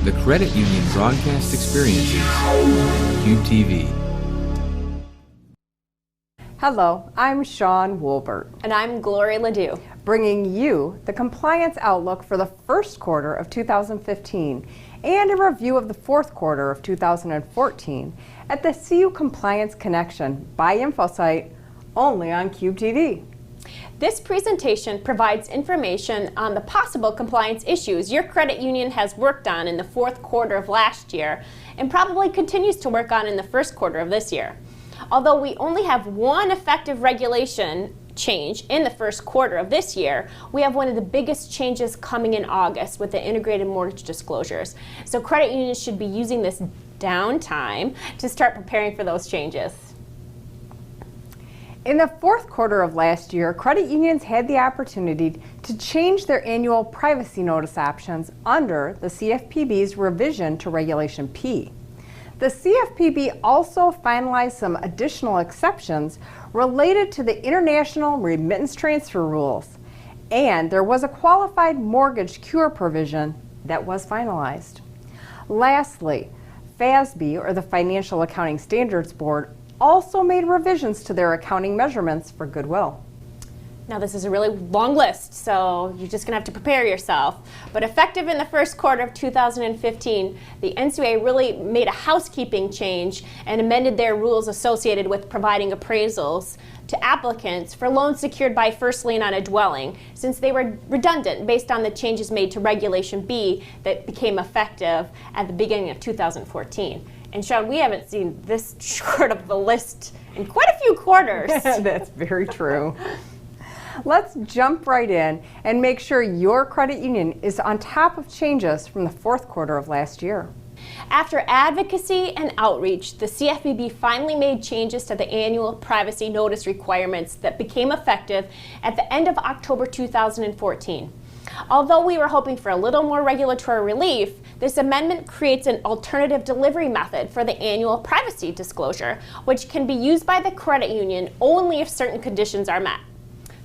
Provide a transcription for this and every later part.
the Credit Union Broadcast Experiences, Cube TV. Hello, I'm Sean Wolbert. And I'm Gloria Ledoux. Bringing you the compliance outlook for the first quarter of 2015 and a review of the fourth quarter of 2014 at the CU Compliance Connection by InfoSight, only on Cube TV. This presentation provides information on the possible compliance issues your credit union has worked on in the fourth quarter of last year and probably continues to work on in the first quarter of this year. Although we only have one effective regulation change in the first quarter of this year, we have one of the biggest changes coming in August with the integrated mortgage disclosures. So credit unions should be using this downtime to start preparing for those changes. In the fourth quarter of last year, credit unions had the opportunity to change their annual privacy notice options under the CFPB's revision to Regulation P. The CFPB also finalized some additional exceptions related to the international remittance transfer rules, and there was a qualified mortgage cure provision that was finalized. Lastly, FASB, or the Financial Accounting Standards Board, also made revisions to their accounting measurements for goodwill. Now this is a really long list, so you're just gonna have to prepare yourself. But effective in the first quarter of 2015, the NCUA really made a housekeeping change and amended their rules associated with providing appraisals to applicants for loans secured by first lien on a dwelling, since they were redundant based on the changes made to Regulation B that became effective at the beginning of 2014. And Sean, we haven't seen this short of the list in quite a few quarters. That's very true. Let's jump right in and make sure your credit union is on top of changes from the fourth quarter of last year. After advocacy and outreach, the CFPB finally made changes to the annual privacy notice requirements that became effective at the end of October 2014. Although we were hoping for a little more regulatory relief, this amendment creates an alternative delivery method for the annual privacy disclosure, which can be used by the credit union only if certain conditions are met.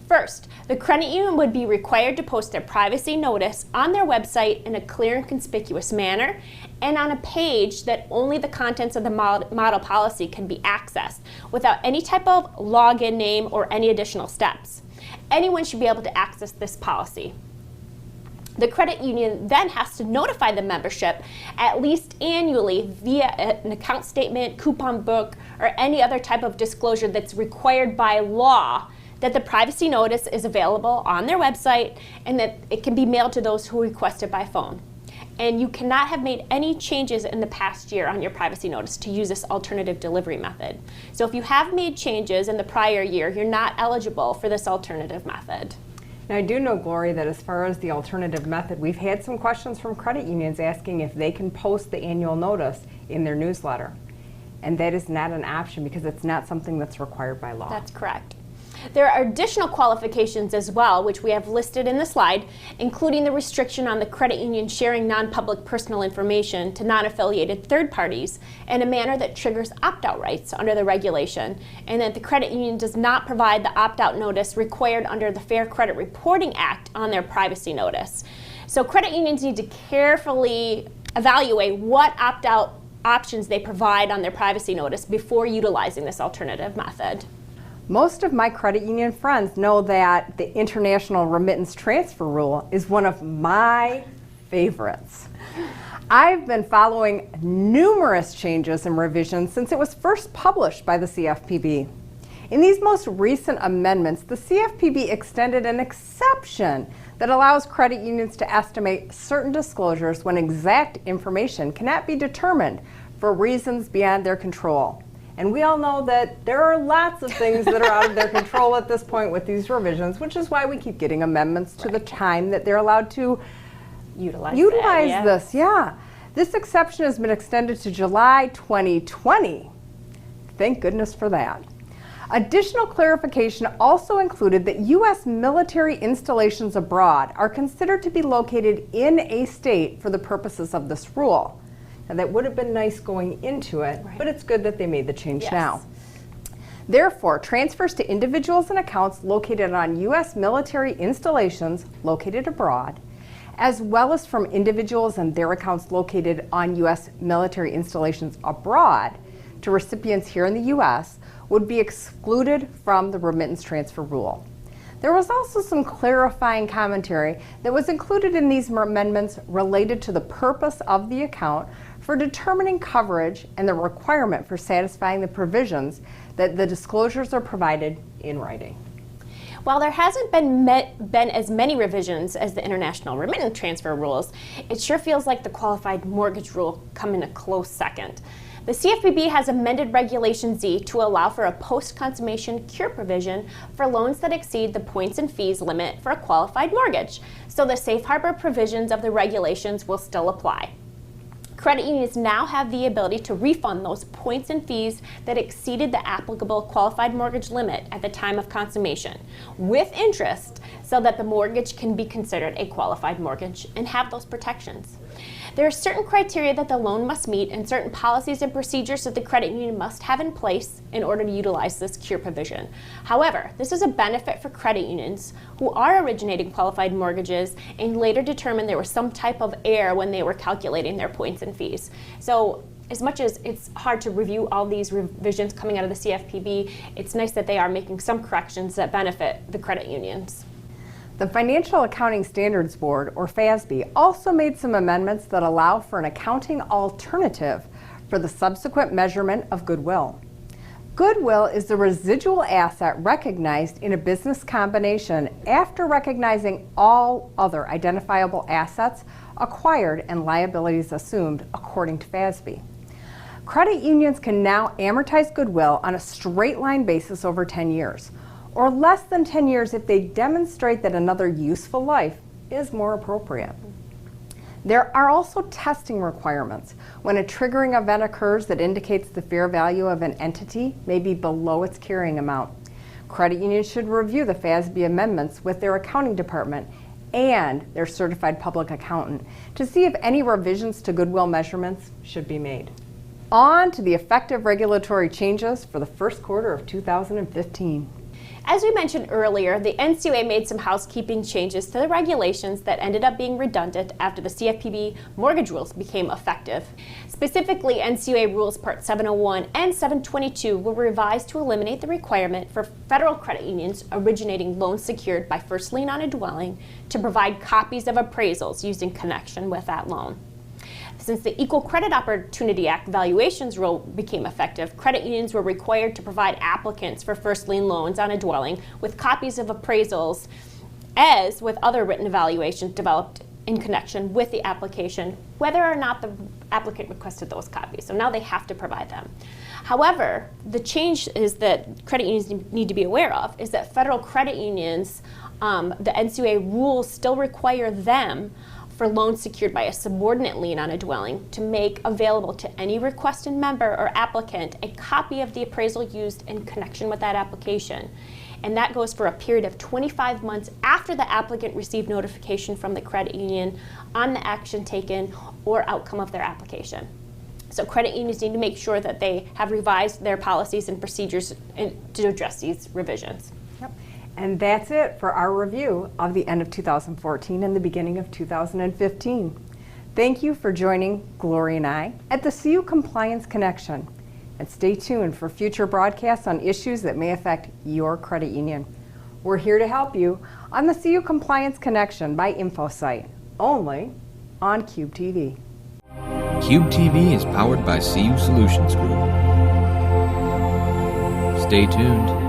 First, the credit union would be required to post their privacy notice on their website in a clear and conspicuous manner and on a page that only the contents of the model policy can be accessed without any type of login name or any additional steps. Anyone should be able to access this policy. The credit union then has to notify the membership at least annually via an account statement, coupon book, or any other type of disclosure that's required by law that the privacy notice is available on their website and that it can be mailed to those who request it by phone. And you cannot have made any changes in the past year on your privacy notice to use this alternative delivery method. So if you have made changes in the prior year, you're not eligible for this alternative method. Now, I do know, Gloria, that as far as the alternative method, we've had some questions from credit unions asking if they can post the annual notice in their newsletter. And that is not an option because it's not something that's required by law. That's correct. There are additional qualifications as well, which we have listed in the slide, including the restriction on the credit union sharing non-public personal information to non-affiliated third parties in a manner that triggers opt-out rights under the regulation, and that the credit union does not provide the opt-out notice required under the Fair Credit Reporting Act on their privacy notice. So credit unions need to carefully evaluate what opt-out options they provide on their privacy notice before utilizing this alternative method. Most of my credit union friends know that the International Remittance Transfer Rule is one of my favorites. I've been following numerous changes and revisions since it was first published by the CFPB. In these most recent amendments, the CFPB extended an exception that allows credit unions to estimate certain disclosures when exact information cannot be determined for reasons beyond their control. And we all know that there are lots of things that are out of their control at this point with these revisions, which is why we keep getting amendments to the time that they're allowed to utilize this. Yeah. This exception has been extended to July 2020. Thank goodness for that. Additional clarification also included that U.S. military installations abroad are considered to be located in a state for the purposes of this rule. Now, that would have been nice going into it, but it's good that they made the change now. Therefore, transfers to individuals and accounts located on U.S. military installations located abroad, as well as from individuals and their accounts located on U.S. military installations abroad to recipients here in the U.S., would be excluded from the remittance transfer rule. There was also some clarifying commentary that was included in these amendments related to the purpose of the account for determining coverage and the requirement for satisfying the provisions that the disclosures are provided in writing. While there hasn't been as many revisions as the international remittance transfer rules, it sure feels like the qualified mortgage rule come in a close second. The CFPB has amended Regulation Z to allow for a post-consummation cure provision for loans that exceed the points and fees limit for a qualified mortgage, so the safe harbor provisions of the regulations will still apply. Credit unions now have the ability to refund those points and fees that exceeded the applicable qualified mortgage limit at the time of consummation, with interest, so that the mortgage can be considered a qualified mortgage and have those protections. There are certain criteria that the loan must meet and certain policies and procedures that the credit union must have in place in order to utilize this cure provision. However, this is a benefit for credit unions who are originating qualified mortgages and later determined there was some type of error when they were calculating their points and fees. So as much as it's hard to review all these revisions coming out of the CFPB, it's nice that they are making some corrections that benefit the credit unions. The Financial Accounting Standards Board, or FASB, also made some amendments that allow for an accounting alternative for the subsequent measurement of goodwill. Goodwill is the residual asset recognized in a business combination after recognizing all other identifiable assets acquired and liabilities assumed according to FASB. Credit unions can now amortize goodwill on a straight line basis over 10 years. Or less than 10 years if they demonstrate that another useful life is more appropriate. There are also testing requirements when a triggering event occurs that indicates the fair value of an entity may be below its carrying amount. Credit unions should review the FASB amendments with their accounting department and their certified public accountant to see if any revisions to goodwill measurements should be made. On to the effective regulatory changes for the first quarter of 2015. As we mentioned earlier, the NCUA made some housekeeping changes to the regulations that ended up being redundant after the CFPB mortgage rules became effective. Specifically, NCUA Rules Part 701 and 722 were revised to eliminate the requirement for federal credit unions originating loans secured by first lien on a dwelling to provide copies of appraisals used in connection with that loan. Since the Equal Credit Opportunity Act valuations rule became effective, credit unions were required to provide applicants for first lien loans on a dwelling with copies of appraisals, as with other written evaluations developed in connection with the application, whether or not the applicant requested those copies. So now they have to provide them. However, the change is that credit unions need to be aware of is that federal credit unions, the NCUA rules still require them for loans secured by a subordinate lien on a dwelling to make available to any requested member or applicant a copy of the appraisal used in connection with that application. And that goes for a period of 25 months after the applicant received notification from the credit union on the action taken or outcome of their application. So credit unions need to make sure that they have revised their policies and procedures to address these revisions. Yep. And that's it for our review of the end of 2014 and the beginning of 2015. Thank you for joining Gloria and I at the CU Compliance Connection. And stay tuned for future broadcasts on issues that may affect your credit union. We're here to help you on the CU Compliance Connection by InfoSite, only on Cube TV. Cube TV is powered by CU Solutions Group. Stay tuned.